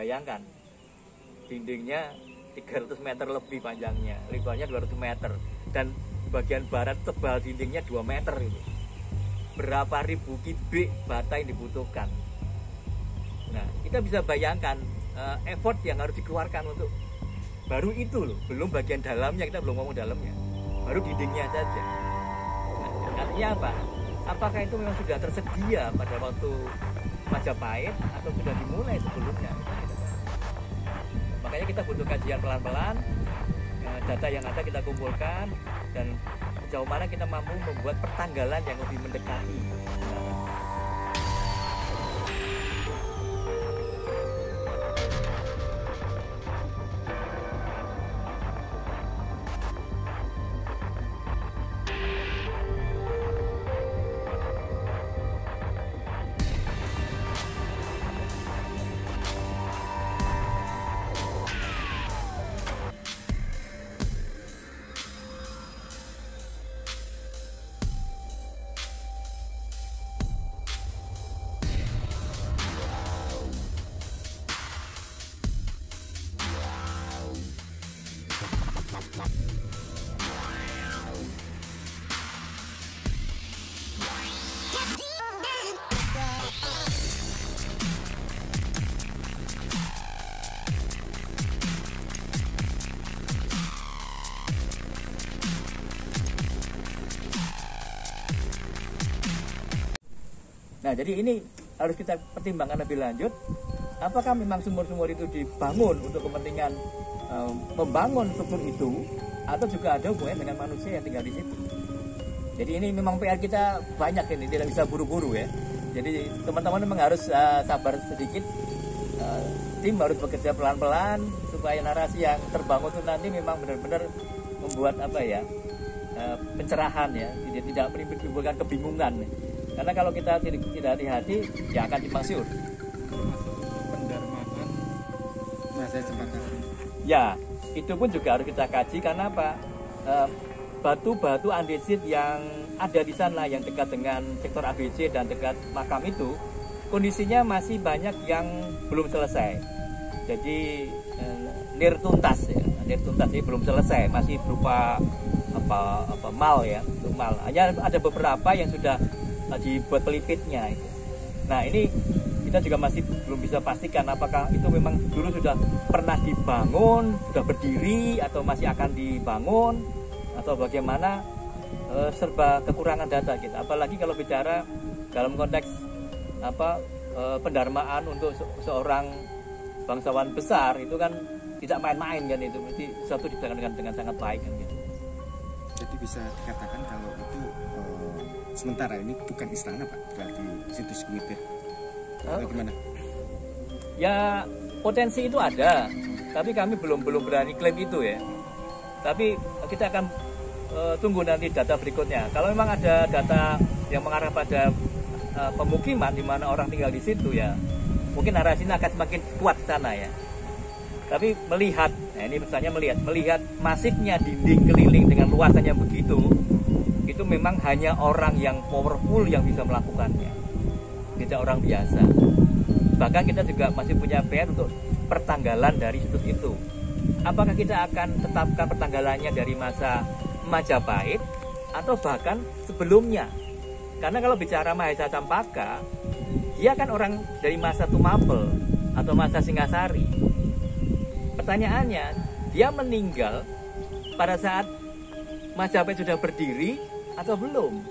Bayangkan, dindingnya 300 meter lebih panjangnya, lebarnya 200 meter, dan bagian barat tebal dindingnya 2 meter itu. Berapa ribu kubik bata yang dibutuhkan. Nah, kita bisa bayangkan effort yang harus dikeluarkan untuk baru itu loh, belum bagian dalamnya, kita belum ngomong dalamnya, baru dindingnya saja. Nah, artinya apa? Apakah itu memang sudah tersedia pada waktu Majapahit atau sudah dimulai sebelumnya? Makanya kita butuh kajian pelan-pelan, data yang ada kita kumpulkan, dan sejauh mana kita mampu membuat pertanggalan yang lebih mendekati. Nah, jadi ini harus kita pertimbangkan lebih lanjut. Apakah memang sumur-sumur itu dibangun untuk kepentingan membangun struktur itu, atau juga ada hubungannya dengan manusia yang tinggal di situ? Jadi ini memang PR kita banyak ini, tidak bisa buru-buru ya. Jadi teman-teman memang harus sabar sedikit. Tim harus bekerja pelan-pelan supaya narasi yang terbangun itu nanti memang benar-benar membuat pencerahan ya, tidak menimbulkan kebingungan. Karena kalau kita tidak hati-hati, ya akan simpang siur. Pendarmaan masa jembatan. Ya, itu pun juga harus kita kaji. Karena apa? Batu-batu andesit yang ada di sana, yang dekat dengan sektor ABC dan dekat makam itu, kondisinya masih banyak yang belum selesai. Jadi nirtuntas ya, belum selesai, masih berupa mal ya, mal. Hanya ada beberapa yang sudah dibuat pelipitnya. Nah, ini kita juga masih belum bisa pastikan apakah itu memang dulu sudah pernah dibangun, sudah berdiri, atau masih akan dibangun, atau bagaimana. Serba kekurangan data kita. Apalagi kalau bicara dalam konteks pendarmaan untuk seorang bangsawan besar, itu kan tidak main-main kan, itu mesti sesuatu dijalankan dengan sangat baik kan gitu. Jadi bisa dikatakan kalau itu sementara ini bukan istana Pak, berarti situs kumitir. Bagaimana? Ya, potensi itu ada, tapi kami belum berani klaim itu ya. Tapi kita akan tunggu nanti data berikutnya. Kalau memang ada data yang mengarah pada pemukiman di mana orang tinggal di situ, ya mungkin narasinya akan semakin kuat di sana ya. Tapi melihat, nah ini misalnya melihat masifnya dinding keliling dengan luasan yang begitu, itu memang hanya orang yang powerful yang bisa melakukannya, tidak orang biasa. Bahkan kita juga masih punya PR untuk pertanggalan dari situs itu. Apakah kita akan tetapkan pertanggalannya dari masa Majapahit atau bahkan sebelumnya? Karena kalau bicara Mahesa Campaka, dia kan orang dari masa Tumapel atau masa Singasari. Pertanyaannya, dia meninggal pada saat Majapahit sudah berdiri atau belum?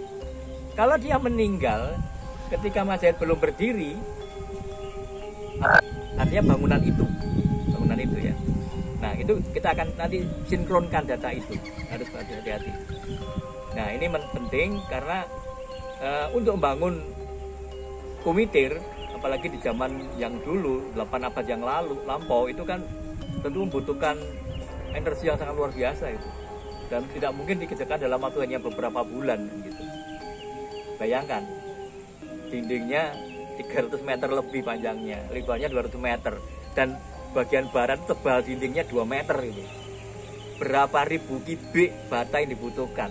Kalau dia meninggal ketika Majapahit belum berdiri, artinya bangunan itu ya. Nah, itu kita akan nanti sinkronkan data itu, harus hati-hati. Nah, ini penting karena untuk membangun kumitir, apalagi di zaman yang dulu 8 abad yang lampau itu kan tentu membutuhkan energi yang sangat luar biasa itu, dan tidak mungkin dikerjakan dalam waktu hanya beberapa bulan gitu. Bayangkan, dindingnya 300 meter lebih panjangnya, lebarnya 200 meter, dan bagian barat tebal dindingnya 2 meter itu. Berapa ribu kubik bata yang dibutuhkan.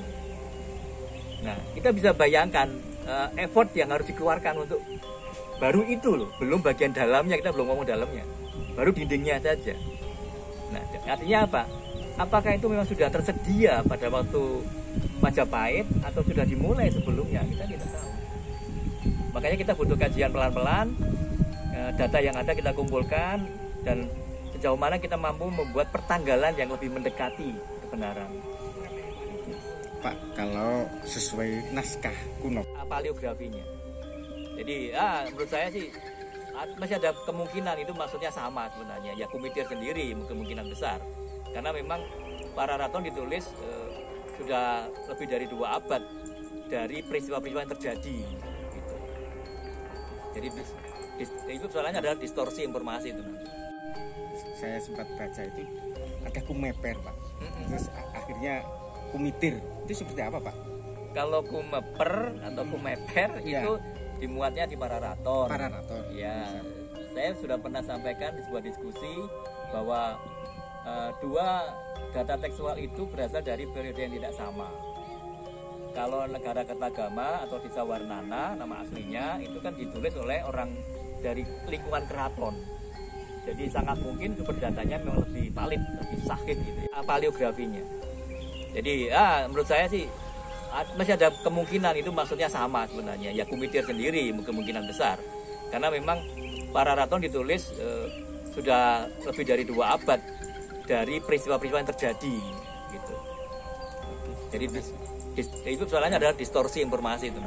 Nah, kita bisa bayangkan effort yang harus dikeluarkan untuk baru itu loh, belum bagian dalamnya, kita belum ngomong dalamnya. baru dindingnya saja. Nah, artinya apa? Apakah itu memang sudah tersedia pada waktu Majapahit atau sudah dimulai sebelumnya? Kita tidak tahu. Makanya kita butuh kajian pelan-pelan, data yang ada kita kumpulkan, dan sejauh mana kita mampu membuat pertanggalan yang lebih mendekati kebenaran. Pak, kalau sesuai naskah kuno, paleografinya. Jadi menurut saya sih masih ada kemungkinan itu maksudnya sama sebenarnya. Ya Kumitir sendiri kemungkinan besar. Karena memang Pararaton ditulis sudah lebih dari 2 abad dari peristiwa-peristiwa yang terjadi. Gitu. Jadi itu soalnya adalah distorsi informasi itu. Saya sempat baca itu ada Kumeper, Pak. Terus akhirnya Kumitir. Itu seperti apa, Pak? Kalau Kumeper atau Kumeper itu dimuatnya di Pararaton. Pararaton. Ya, saya sudah pernah sampaikan di sebuah diskusi bahwa 2 data tekstual itu berasal dari periode yang tidak sama. Kalau Negara Kertagama atau Desa Warnana, nama aslinya itu kan ditulis oleh orang dari lingkungan keraton. Jadi sangat mungkin sumber datanya memang lebih valid, lebih sahih gitu. Paleografinya. Jadi menurut saya sih masih ada kemungkinan itu maksudnya sama sebenarnya. Ya Kumitir sendiri kemungkinan besar. Karena memang Pararaton ditulis sudah lebih dari 2 abad dari peristiwa-peristiwa yang terjadi gitu. Jadi itu soalnya adalah distorsi informasi itu.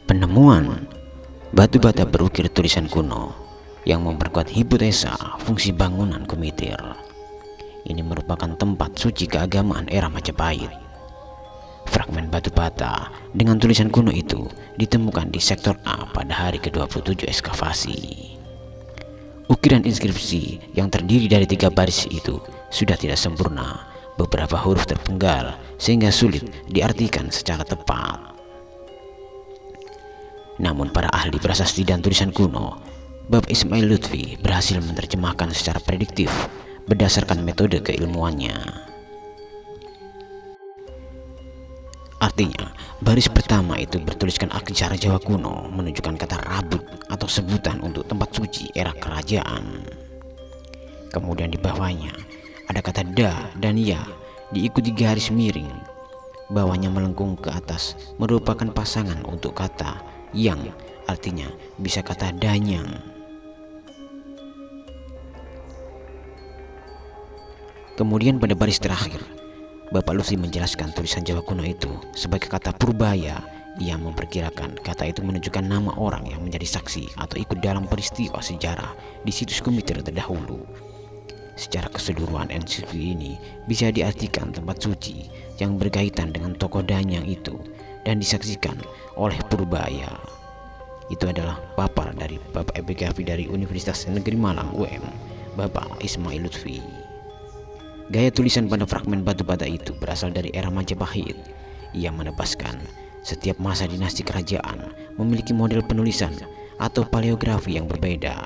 Penemuan batu bata berukir tulisan kuno yang memperkuat hipotesa fungsi bangunan Kumitir. Ini merupakan tempat suci keagamaan era Majapahit. Fragmen batu bata dengan tulisan kuno itu ditemukan di sektor A pada hari ke-27 ekskavasi. Ukiran inskripsi yang terdiri dari 3 baris itu sudah tidak sempurna, beberapa huruf terpenggal sehingga sulit diartikan secara tepat. Namun para ahli prasasti dan tulisan kuno, Bapak Ismail Lutfi berhasil menerjemahkan secara prediktif berdasarkan metode keilmuannya. Artinya, baris pertama itu bertuliskan aksara Jawa kuno menunjukkan kata rabut atau sebutan untuk tempat suci era kerajaan. Kemudian di bawahnya ada kata da dan ya diikuti garis miring. Bawahnya melengkung ke atas merupakan pasangan untuk kata yang, artinya bisa kata danyang. Kemudian pada baris terakhir, Bapak Lutfi menjelaskan tulisan Jawa kuno itu sebagai kata purbaya. Ia memperkirakan kata itu menunjukkan nama orang yang menjadi saksi atau ikut dalam peristiwa sejarah di situs Kumitir terdahulu. Secara keseluruhan inskripsi ini bisa diartikan tempat suci yang berkaitan dengan tokoh danyang itu dan disaksikan oleh purbaya. Itu adalah papar dari Bapak Epigrafi dari Universitas Negeri Malang UM, Bapak Ismail Lutfi. Gaya tulisan pada fragmen batu bata itu berasal dari era Majapahit. Ia menebaskan setiap masa dinasti kerajaan memiliki model penulisan atau paleografi yang berbeda.